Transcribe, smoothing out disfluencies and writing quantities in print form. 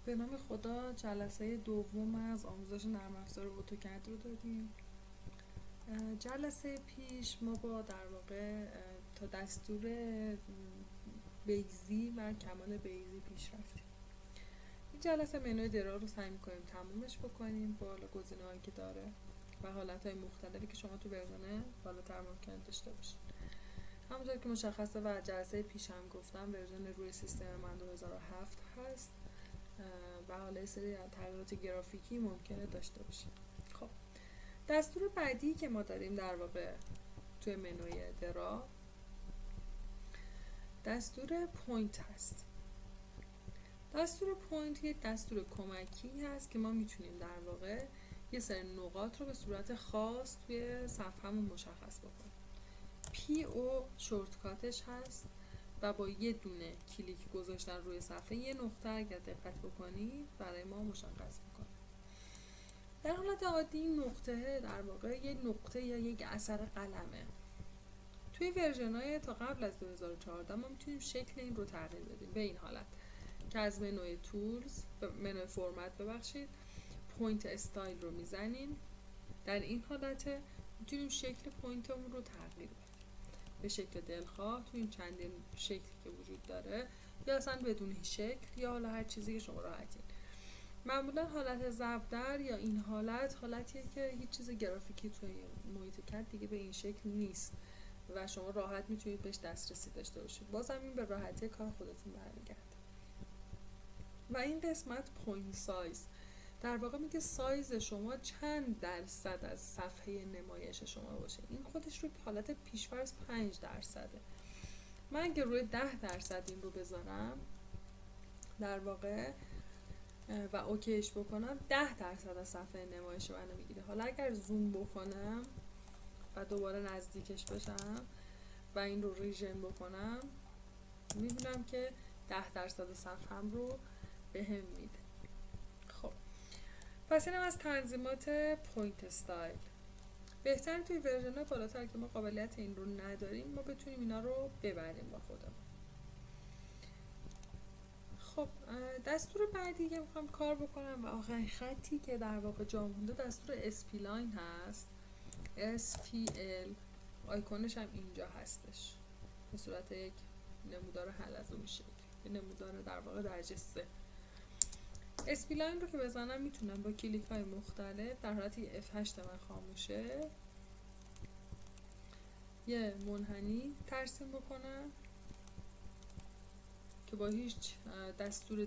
به نام خدا، جلسه دوم از آموزش نرم افزار اتوکد رو داریم. جلسه پیش ما با در واقع تا دستور بیزی و کمال بیزی پیش رفتیم. این جلسه منوی درا رو سعی می‌کنیم تمومش بکنیم با گزینه‌هایی که داره و حالت‌های مختلفی که شما تو ورژن بالاتر ممکنه داشته باشید. همونطور که مشخصه و جلسه پیش هم گفتم، ورژن روی سیستم من 2007 هست و حالا سری تغییرات گرافیکی ممکنه داشته باشه. خب دستور بعدی که ما داریم در واقع توی منوی درا دستور پوینت هست. دستور پوینت یک دستور کمکی هست که ما میتونیم در واقع یه سری نقاط رو به صورت خاص توی صفحه‌مون مشخص بکنیم. پی او شورتکاتش هست و با یه دونه کلیک گذاشتن روی صفحه یه نقطه اگر دقت بکنید برای ما مشخص میکنه. در حالت عادی این نقطه در واقع یه نقطه یا یک اثر قلمه. توی ورژن‌های تا قبل از 2014 ما میتونیم شکل این رو تغییر بدیم به این حالت که از منوی تولز منوی فرمت پوینت استایل رو میزنیم. در این حالت میتونیم شکل پوینتمون رو تغییر بدیم به شکل دلخواه تو این چندین شکلی که وجود داره، یا اصلا بدون شکل، یا حالا هر چیزی که شما راحتین. معمولا حالت زبدر یا این حالتیه که هیچ چیز گرافیکی توی محیط کد دیگه به این شکل نیست و شما راحت میتونید بهش دسترسی داشته باشید. بازم این به راحتی کار خودتون برمیگرده. و این قسمت پوینت سایز در واقع میگه سایز شما چند درصد از صفحه نمایش شما باشه. این خودش روی حالت پیش‌فرض 5%. من اگه روی 10% این رو بذارم در واقع و اوکیش بکنم 10% از صفحه نمایش منو میگیره. حالا اگر زوم بکنم و دوباره نزدیکش بشم و این رو ریژن بکنم میبینم که 10% صفحه‌م رو بهم میده. خب پس اینم از تنظیمات پوینت استایل. بهتر توی ورژن بالاتر که ما قابلیت این رو نداریم ما بتونیم اینا رو ببریم با خودمون. خب دستور بعدی که میخوام کار بکنم و آخرین خطی که در واقع جا مونده دستور اسپلاین هست. SPL آیکونش هم اینجا هستش به صورت یک نمودار حلزونی شکل، یه نمودار در واقع درجه 3. اسپلاین رو که بزنم میتونم با کلیک های مختلف در حالت F8 من خاموشه یه منحنی ترسیم بکنم که با هیچ دستور